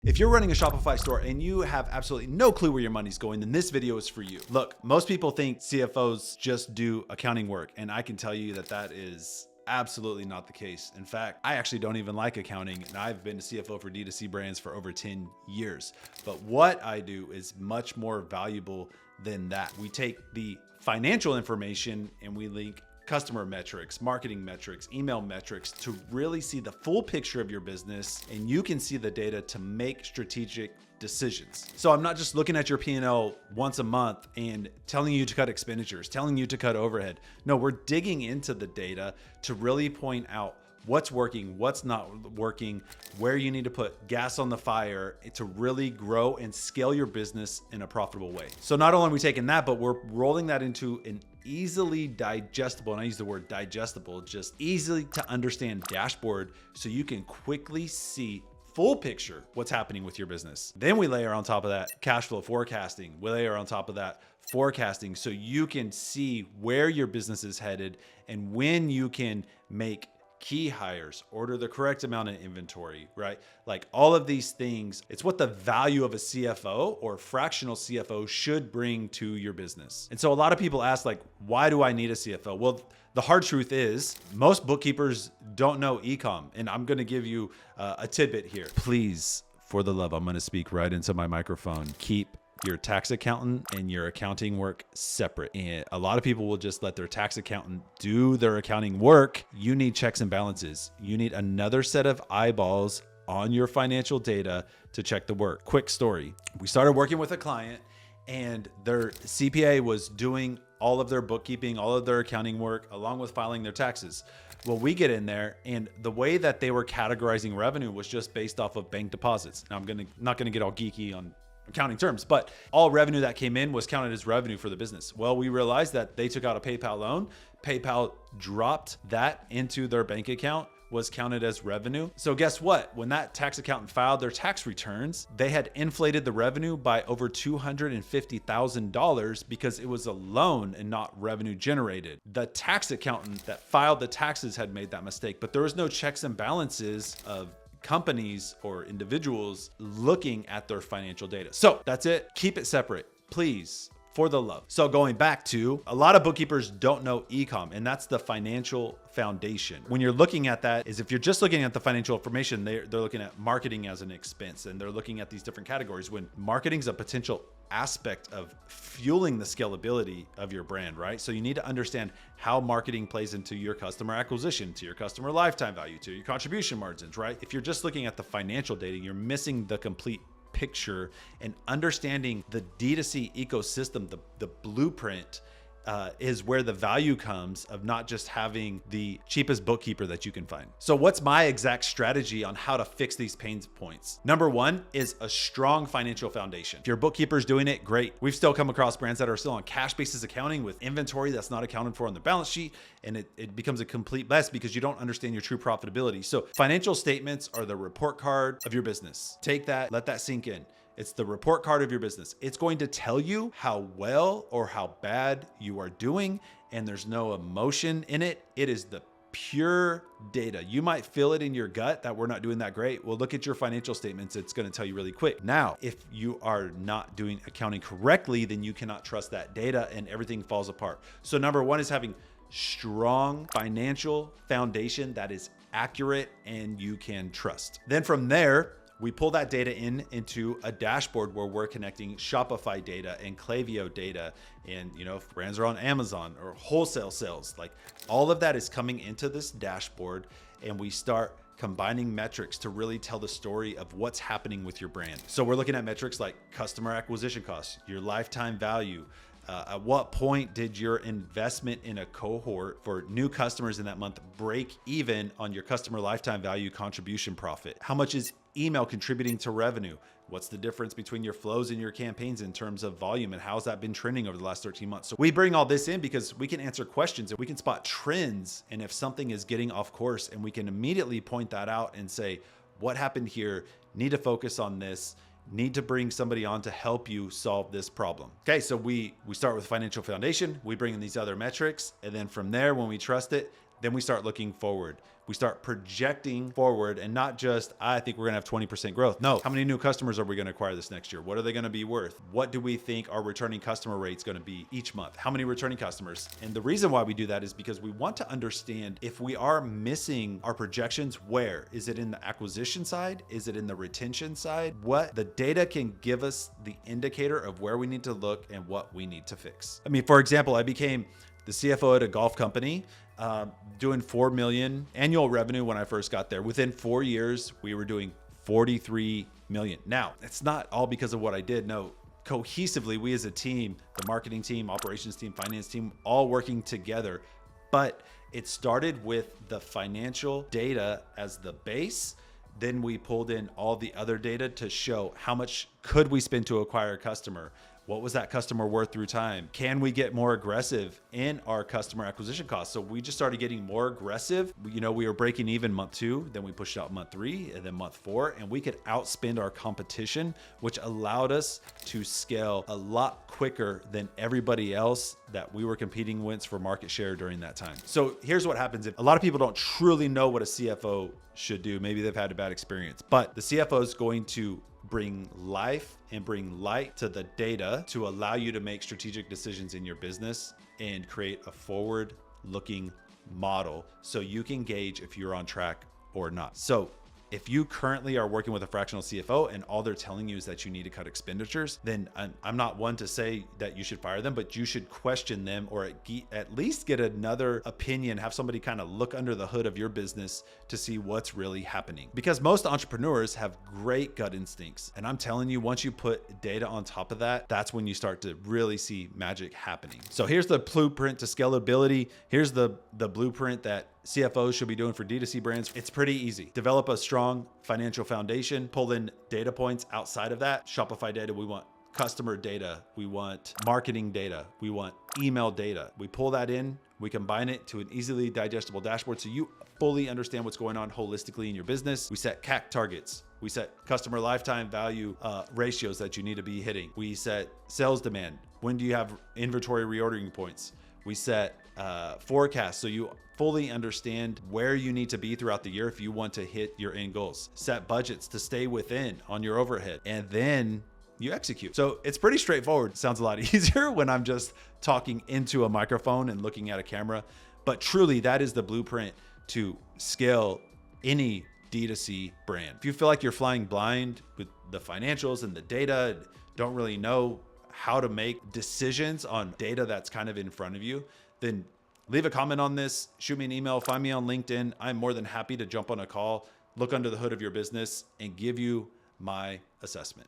If you're running a Shopify store and you have absolutely no clue where your money's going, then this video is for you. Look, most people think CFOs just do accounting work, and I can tell you that that is absolutely not the case. In fact, I actually don't even like accounting, and I've been a CFO for D2C brands for over 10 years. But what I do is much more valuable than that. We take the financial information and we link customer metrics, marketing metrics, email metrics to really see the full picture of your business, and you can see the data to make strategic decisions. So I'm not just looking at your P&L once a month and telling you to cut expenditures, telling you to cut overhead. No, we're digging into the data to really point out what's working, what's not working, where you need to put gas on the fire to really grow and scale your business in a profitable way. So not only are we taking that, but we're rolling that into an easily digestible, and I use the word digestible, just easily to understand dashboard so you can quickly see full picture what's happening with your business. Then we layer on top of that cash flow forecasting. We layer on top of that forecasting so you can see where your business is headed and when you can make key hires, order the correct amount of inventory, right? Like all of these things, it's what the value of a CFO or fractional CFO should bring to your business. And so a lot of people ask, like, why do I need a CFO? Well, the hard truth is most bookkeepers don't know e-com. And I'm going to give you a tidbit here. Please, for the love, I'm going to speak right into my microphone. Keep your tax accountant and your accounting work separate. And a lot of people will just let their tax accountant do their accounting work. You need checks and balances. You need another set of eyeballs on your financial data to check the work. Quick story. We started working with a client and their CPA was doing all of their bookkeeping, all of their accounting work, along with filing their taxes. Well, we get in there and the way that they were categorizing revenue was just based off of bank deposits. Now not gonna get all geeky on accounting terms, but all revenue that came in was counted as revenue for the business. Well, we realized that they took out a PayPal loan. PayPal dropped that into their bank account, was counted as revenue. So guess what? When that tax accountant filed their tax returns, they had inflated the revenue by over $250,000 because it was a loan and not revenue generated. The tax accountant that filed the taxes had made that mistake, but there was no checks and balances of companies or individuals looking at their financial data. So that's it. Keep it separate, please, for the love. So going back to, a lot of bookkeepers don't know e-com, and that's the financial foundation. When you're looking at that, is if you're just looking at the financial information, they're looking at marketing as an expense, and they're looking at these different categories when marketing is a potential aspect of fueling the scalability of your brand, right? So you need to understand how marketing plays into your customer acquisition, to your customer lifetime value, to your contribution margins, right? If you're just looking at the financial data, you're missing the complete picture, and understanding the D2C ecosystem, the blueprint, is where the value comes of not just having the cheapest bookkeeper that you can find. So what's my exact strategy on how to fix these pain points? Number one is a strong financial foundation. If your bookkeeper's doing it, great. We've still come across brands that are still on cash basis accounting with inventory that's not accounted for on the balance sheet, and it becomes a complete mess because you don't understand your true profitability. So financial statements are the report card of your business. Take that, let that sink in. It's the report card of your business. It's going to tell you how well or how bad you are doing, and there's no emotion in it. It is the pure data. You might feel it in your gut that we're not doing that great. Well, look at your financial statements. It's going to tell you really quick. Now, if you are not doing accounting correctly, then you cannot trust that data and everything falls apart. So number one is having strong financial foundation that is accurate and you can trust. Then from there, we pull that data into a dashboard where we're connecting Shopify data and Klaviyo data. And if brands are on Amazon or wholesale sales, like all of that is coming into this dashboard, and we start combining metrics to really tell the story of what's happening with your brand. So we're looking at metrics like customer acquisition costs, your lifetime value. At what point did your investment in a cohort for new customers in that month break even on your customer lifetime value contribution profit? How much is email contributing to revenue? What's the difference between your flows and your campaigns in terms of volume, and how's that been trending over the last 13 months? So we bring all this in because we can answer questions and we can spot trends, and if something is getting off course, and we can immediately point that out and say, what happened here? Need to focus on this. Need to bring somebody on to help you solve this problem. Okay, so we start with financial foundation, we bring in these other metrics, and then from there, when we trust it, Then we start looking forward. We start projecting forward, and not just, I think we're gonna have 20% growth. No, how many new customers are we gonna acquire this next year? What are they gonna be worth? What do we think our returning customer rate's gonna be each month? How many returning customers? And the reason why we do that is because we want to understand if we are missing our projections, where? Is it in the acquisition side? Is it in the retention side? What the data can give us the indicator of where we need to look and what we need to fix. I mean, for example, I became the CFO at a golf company, doing 4 million annual revenue when I first got there. Within 4 years, we were doing 43 million. Now, it's not all because of what I did. No, cohesively, we as a team, the marketing team, operations team, finance team, all working together. But it started with the financial data as the base. Then we pulled in all the other data to show how much could we spend to acquire a customer? What was that customer worth through time? Can we get more aggressive in our customer acquisition costs? So we just started getting more aggressive. We were breaking even month 2, then we pushed out month 3, and then month 4, and we could outspend our competition, which allowed us to scale a lot quicker than everybody else that we were competing with for market share during that time. So here's what happens. If a lot of people don't truly know what a CFO should do, maybe they've had a bad experience, but the CFO is going to bring life and bring light to the data to allow you to make strategic decisions in your business and create a forward-looking model so you can gauge if you're on track or not. So if you currently are working with a fractional CFO and all they're telling you is that you need to cut expenditures, then I'm not one to say that you should fire them, but you should question them, or at least get another opinion, have somebody kind of look under the hood of your business to see what's really happening. Because most entrepreneurs have great gut instincts. And I'm telling you, once you put data on top of that, that's when you start to really see magic happening. So here's the blueprint to scalability. Here's the blueprint that CFOs should be doing for D2C brands. It's pretty easy. Develop a strong financial foundation, pull in data points outside of that. Shopify data, we want customer data, we want marketing data, we want email data. We pull that in, we combine it to an easily digestible dashboard so you fully understand what's going on holistically in your business. We set CAC targets. We set customer lifetime value ratios that you need to be hitting. We set sales demand. When do you have inventory reordering points? We set forecasts so you fully understand where you need to be throughout the year if you want to hit your end goals. Set budgets to stay within on your overhead, and then you execute. So it's pretty straightforward. Sounds a lot easier when I'm just talking into a microphone and looking at a camera, but truly that is the blueprint to scale any D2C brand. If you feel like you're flying blind with the financials and the data, don't really know how to make decisions on data that's kind of in front of you, then leave a comment on this, shoot me an email, find me on LinkedIn. I'm more than happy to jump on a call, look under the hood of your business, and give you my assessment.